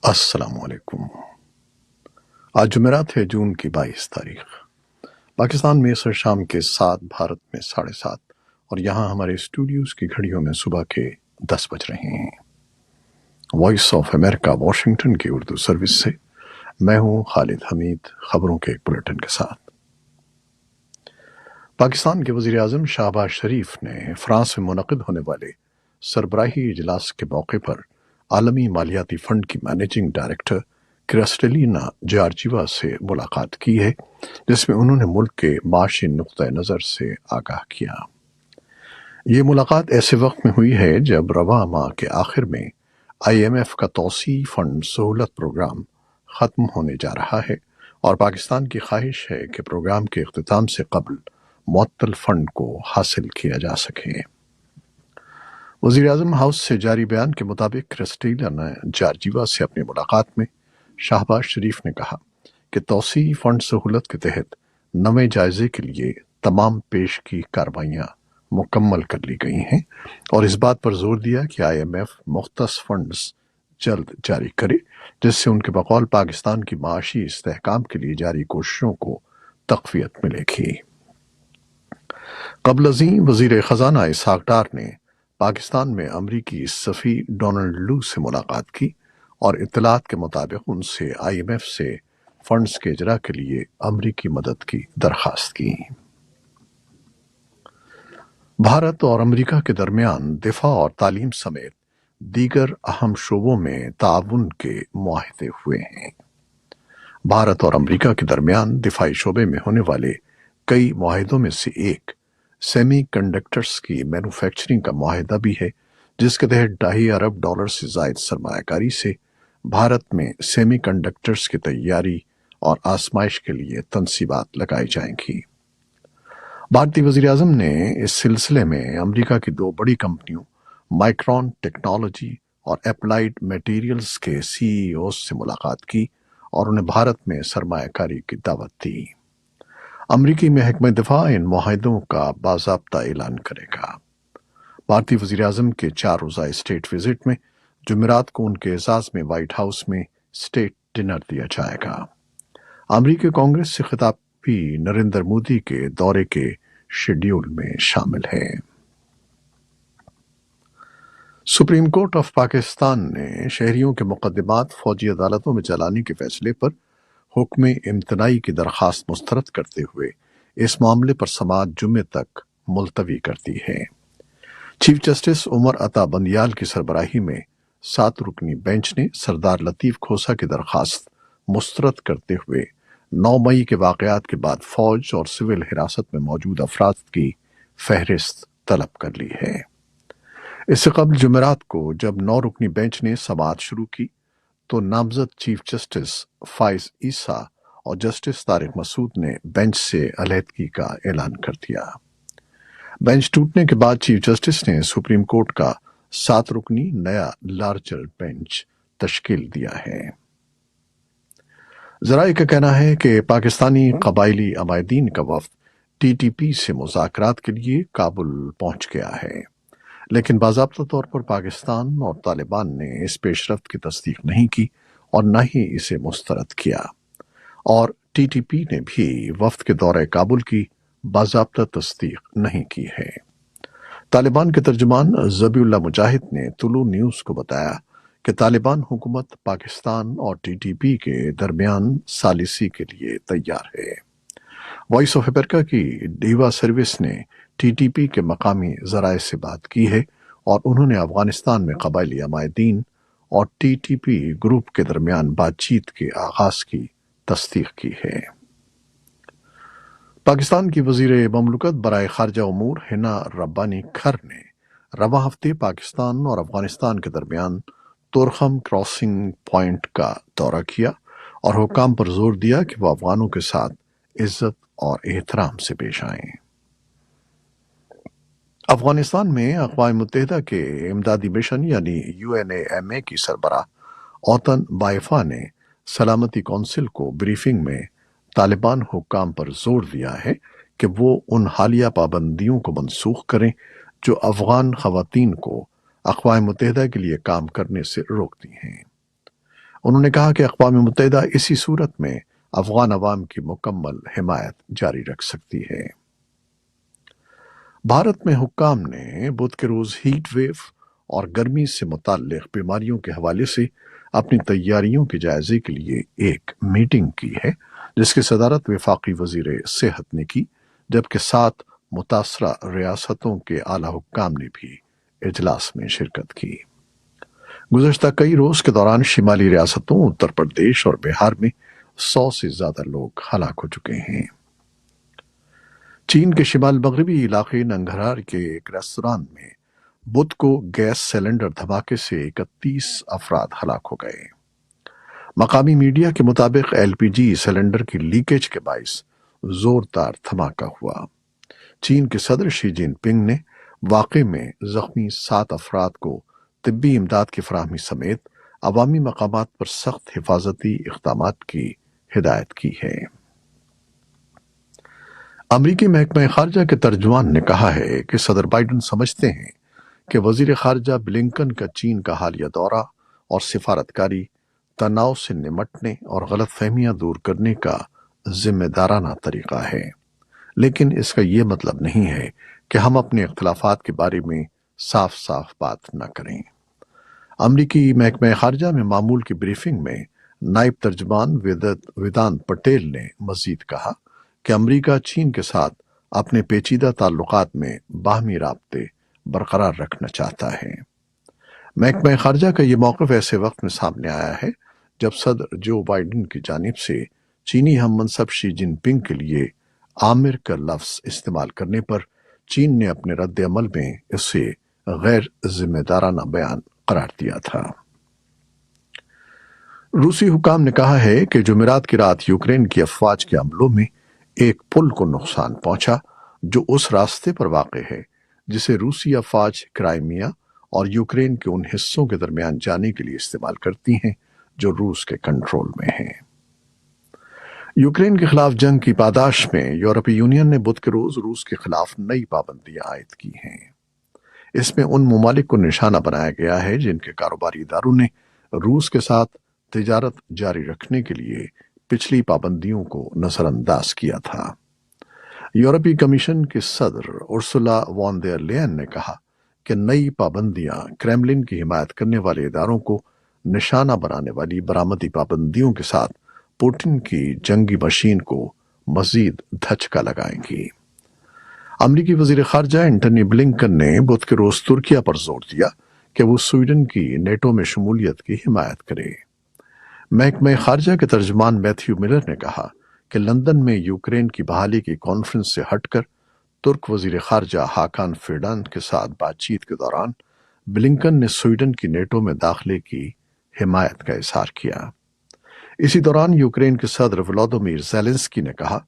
السلام علیکم۔ آج جمعرات ہے، جون کی 22 تاریخ۔ پاکستان میں عصر شام کے 7، بھارت میں 7:30، اور یہاں ہمارے اسٹوڈیوز کی گھڑیوں میں صبح کے 10 بج رہے ہیں۔ وائس آف امریکہ واشنگٹن کی اردو سروس سے میں ہوں خالد حمید، خبروں کے ایک بلیٹن کے ساتھ۔ پاکستان کے وزیر اعظم شہباز شریف نے فرانس میں منعقد ہونے والے سربراہی اجلاس کے موقع پر عالمی مالیاتی فنڈ کی مینیجنگ ڈائریکٹر کرسٹلینا جارجیوا سے ملاقات کی ہے، جس میں انہوں نے ملک کے معاشی نقطہ نظر سے آگاہ کیا۔ یہ ملاقات ایسے وقت میں ہوئی ہے جب رواں ماہ کے آخر میں IMF کا توسیعی فنڈ سہولت پروگرام ختم ہونے جا رہا ہے، اور پاکستان کی خواہش ہے کہ پروگرام کے اختتام سے قبل معطل فنڈ کو حاصل کیا جا سکے۔ وزیر اعظم ہاؤس سے جاری بیان کے مطابق کرسٹلینا جارجیوا سے اپنی ملاقات میں شہباز شریف نے کہا کہ توسیعی فنڈ سہولت کے تحت نویں جائزے کے لیے تمام پیش کی کارروائیاں مکمل کر لی گئی ہیں، اور اس بات پر زور دیا کہ IMF مختص فنڈز جلد جاری کرے، جس سے ان کے بقول پاکستان کی معاشی استحکام کے لیے جاری کوششوں کو تقویت ملے گی۔ قبل ازیں وزیر خزانہ اسحاق ڈار نے پاکستان میں امریکی سفیر ڈونلڈ لو سے ملاقات کی اور اطلاعات کے مطابق ان سے IMF سے فنڈز کے اجرا کے لیے امریکی مدد کی درخواست کی۔ بھارت اور امریکہ کے درمیان دفاع اور تعلیم سمیت دیگر اہم شعبوں میں تعاون کے معاہدے ہوئے ہیں۔ بھارت اور امریکہ کے درمیان دفاعی شعبے میں ہونے والے کئی معاہدوں میں سے ایک سیمی کنڈکٹرز کی مینوفیکچرنگ کا معاہدہ بھی ہے، جس کے تحت $2.5 ارب سے زائد سرمایہ کاری سے بھارت میں سیمی کنڈکٹرز کی تیاری اور آزمائش کے لیے تنصیبات لگائی جائیں گی۔ بھارتی وزیر اعظم نے اس سلسلے میں امریکہ کی دو بڑی کمپنیوں مائکرون ٹیکنالوجی اور اپلائیڈ میٹیریلز کے CEOs سے ملاقات کی اور انہیں بھارت میں سرمایہ کاری کی دعوت دی۔ امریکی محکمہ دفاع ان معاہدوں کا باضابطہ اعلان کرے گا۔ بھارتی وزیر اعظم کے 4 روزہ اسٹیٹ وزٹ میں جمعرات کو ان کے اعزاز میں وائٹ ہاؤس میں اسٹیٹ ڈنر دیا جائے گا۔ امریکی کانگریس سے خطاب بھی نریندر مودی کے دورے کے شیڈول میں شامل ہے۔ سپریم کورٹ آف پاکستان نے شہریوں کے مقدمات فوجی عدالتوں میں چلانے کے فیصلے پر حکم امتناعی کی درخواست مسترد کرتے ہوئے اس معاملے پر سماعت جمعے تک ملتوی کر دی ہے۔ چیف جسٹس عمر عطا بندیال کی سربراہی میں 7 رکنی بینچ نے سردار لطیف کھوسہ کی درخواست مسترد کرتے ہوئے 9 مئی کے واقعات کے بعد فوج اور سول حراست میں موجود افراد کی فہرست طلب کر لی ہے۔ اس سے قبل جمعرات کو جب 9 رکنی بینچ نے سماعت شروع کی تو نامزد چیف جسٹس فائز عیسیٰ اور جسٹس طارق مسعود نے بینچ سے علیحدگی کا اعلان کر دیا۔ بینچ ٹوٹنے کے بعد چیف جسٹس نے سپریم کورٹ کا 7 رکنی نیا لارجر بینچ تشکیل دیا ہے۔ ذرائع کا کہنا ہے کہ پاکستانی قبائلی عمائدین کا وفد TTP سے مذاکرات کے لیے کابل پہنچ گیا ہے، لیکن باضابطہ طور پر پاکستان اور طالبان نے اس پیش رفت کی تصدیق نہیں کی اور نہ ہی اسے مسترد کیا، اور TTP نے بھی وفد کے دورہ کابل کی باضابطہ تصدیق نہیں کی ہے۔ طالبان کے ترجمان ذبیح اللہ مجاہد نے طلوع نیوز کو بتایا کہ طالبان حکومت پاکستان اور TTP کے درمیان ثالثی کے لیے تیار ہے۔ وائس آف امریکہ کی ڈیوا سروس نے TTP کے مقامی ذرائع سے بات کی ہے اور انہوں نے افغانستان میں قبائلی عمائدین اور TTP گروپ کے درمیان بات چیت کے آغاز کی تصدیق کی ہے۔ پاکستان کی وزیر مملکت برائے خارجہ امور حنا ربانی کھر نے رواں ہفتے پاکستان اور افغانستان کے درمیان تورخم کراسنگ پوائنٹ کا دورہ کیا اور حکام پر زور دیا کہ وہ افغانوں کے ساتھ عزت اور احترام سے پیش آئیں۔ افغانستان میں اقوام متحدہ کے امدادی مشن یعنی UNAMA کی سربراہ اوتن بائفا نے سلامتی کونسل کو بریفنگ میں طالبان حکام پر زور دیا ہے کہ وہ ان حالیہ پابندیوں کو منسوخ کریں جو افغان خواتین کو اقوام متحدہ کے لیے کام کرنے سے روکتی ہیں۔ انہوں نے کہا کہ اقوام متحدہ اسی صورت میں افغان عوام کی مکمل حمایت جاری رکھ سکتی ہے۔ بھارت میں حکام نے بدھ کے روز ہیٹ ویو اور گرمی سے متعلق بیماریوں کے حوالے سے اپنی تیاریوں کے جائزے کے لیے ایک میٹنگ کی ہے، جس کی صدارت وفاقی وزیر صحت نے کی، جبکہ 7 متاثرہ ریاستوں کے اعلیٰ حکام نے بھی اجلاس میں شرکت کی۔ گزشتہ کئی روز کے دوران شمالی ریاستوں اتر پردیش اور بہار میں 100 سے زیادہ لوگ ہلاک ہو چکے ہیں۔ چین کے شمال مغربی علاقے ننگرہار کے ایک ریستوران میں بدھ کو گیس سلنڈر دھماکے سے 31 افراد ہلاک ہو گئے۔ مقامی میڈیا کے مطابق LPG سلنڈر کی لیکیج کے باعث زوردار دھماکہ ہوا۔ چین کے صدر شی جن پنگ نے واقعے میں زخمی 7 افراد کو طبی امداد کی فراہمی سمیت عوامی مقامات پر سخت حفاظتی اقدامات کی ہدایت کی ہے۔ امریکی محکمہ خارجہ کے ترجمان نے کہا ہے کہ صدر بائیڈن سمجھتے ہیں کہ وزیر خارجہ بلنکن کا چین کا حالیہ دورہ اور سفارتکاری تناؤ سے نمٹنے اور غلط فہمیاں دور کرنے کا ذمہ دارانہ طریقہ ہے، لیکن اس کا یہ مطلب نہیں ہے کہ ہم اپنے اختلافات کے بارے میں صاف صاف بات نہ کریں۔ امریکی محکمہ خارجہ میں معمول کی بریفنگ میں نائب ترجمان ویدانت پٹیل نے مزید کہا کہ امریکہ چین کے ساتھ اپنے پیچیدہ تعلقات میں باہمی رابطے برقرار رکھنا چاہتا ہے۔ محکمہ خارجہ کا یہ موقف ایسے وقت میں سامنے آیا ہے جب صدر جو بائیڈن کی جانب سے چینی ہم منصب شی جن پنگ کے لیے آمر کا لفظ استعمال کرنے پر چین نے اپنے رد عمل میں اسے غیر ذمہ دارانہ بیان قرار دیا تھا۔ روسی حکام نے کہا ہے کہ جمعرات کی رات یوکرین کی افواج کے حملوں میں ایک پل کو نقصان پہنچا جو اس راستے پر واقع ہے جسے روسی افواج کرائمیا اور یوکرین کے ان حصوں کے درمیان جانے کے لیے استعمال کرتی ہیں جو روس کے کنٹرول میں ہیں۔ یوکرین کے خلاف جنگ کی پاداش میں یورپی یونین نے بدھ کے روز روس کے خلاف نئی پابندیاں عائد کی ہیں۔ اس میں ان ممالک کو نشانہ بنایا گیا ہے جن کے کاروباری اداروں نے روس کے ساتھ تجارت جاری رکھنے کے لیے پچھلی پابندیوں کو نظر انداز کیا تھا۔ یورپی کمیشن کے صدر ارسولا وان دیر لین نے کہا کہ نئی پابندیاں کریملن کی حمایت کرنے والے اداروں کو نشانہ بنانے والی برآمدی پابندیوں کے ساتھ پوٹن کی جنگی مشین کو مزید دھچکا لگائیں گی۔ امریکی وزیر خارجہ اینٹنی بلنکن نے بدھ کے روز ترکیہ پر زور دیا کہ وہ سویڈن کی نیٹو میں شمولیت کی حمایت کرے۔ محکمہ خارجہ کے ترجمان میتھیو ملر نے کہا کہ لندن میں یوکرین کی بحالی کی کانفرنس سے ہٹ کر ترک وزیر خارجہ ہاکان فیڈان کے ساتھ بات چیت کے دوران بلنکن نے سویڈن کی نیٹو میں داخلے کی حمایت کا اظہار کیا۔ اسی دوران یوکرین کے صدر ولودیمیر زیلنسکی نے کہا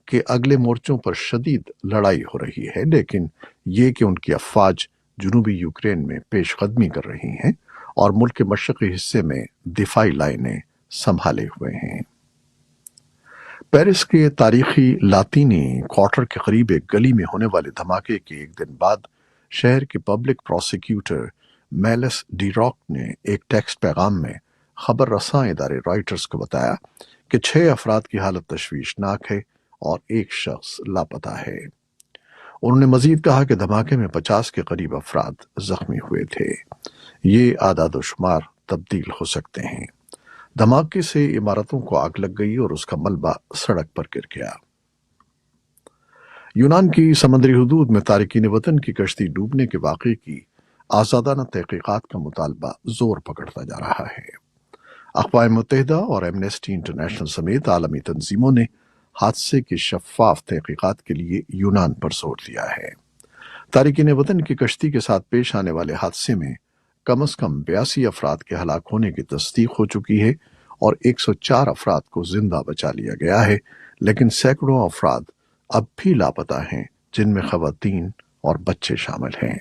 کہ اگلے مورچوں پر شدید لڑائی ہو رہی ہے، لیکن یہ کہ ان کی افواج جنوبی یوکرین میں پیش قدمی کر رہی ہیں اور ملک کے مشرقی حصے میں دفاعی لائنیں سنبھالے ہوئے ہیں۔ پیرس کے تاریخی لاطینی کوارٹر کے قریب ایک گلی میں ہونے والے دھماکے کے ایک دن بعد شہر کے پبلک پروسیکیوٹر میلس ڈی راک نے ایک ٹیکسٹ پیغام میں خبر رساں ادارے رائٹرز کو بتایا کہ 6 افراد کی حالت تشویشناک ہے اور ایک شخص لاپتہ ہے۔ انہوں نے مزید کہا کہ دھماکے میں 50 کے قریب افراد زخمی ہوئے تھے۔ یہ اعداد و شمار تبدیل ہو سکتے ہیں۔ دھماکے سے عمارتوں کو آگ لگ گئی اور اس کا ملبہ سڑک پر گر گیا۔ یونان کی سمندری حدود میں تارکین وطن کی کشتی ڈوبنے کے واقعے کی آزادانہ تحقیقات کا مطالبہ زور پکڑتا جا رہا ہے۔ اقوام متحدہ اور ایمنسٹی انٹرنیشنل سمیت عالمی تنظیموں نے حادثے کی شفاف تحقیقات کے لیے یونان پر زور دیا ہے۔ تارکین وطن کی کشتی کے ساتھ پیش آنے والے حادثے میں کم از کم 82 افراد کے ہلاک ہونے کی تصدیق ہو چکی ہے اور 104 افراد کو زندہ بچا لیا گیا ہے، لیکن سینکڑوں افراد اب بھی لاپتہ ہیں جن میں خواتین اور بچے شامل ہیں۔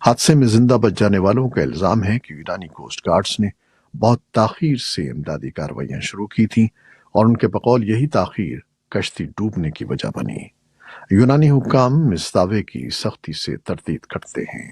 حادثے میں زندہ بچ جانے والوں کا الزام ہے کہ یونانی کوسٹ گارڈز نے بہت تاخیر سے امدادی کارروائیاں شروع کی تھیں اور ان کے بقول یہی تاخیر کشتی ڈوبنے کی وجہ بنی۔ یونانی حکام اس دعوے کی سختی سے تردید کرتے ہیں۔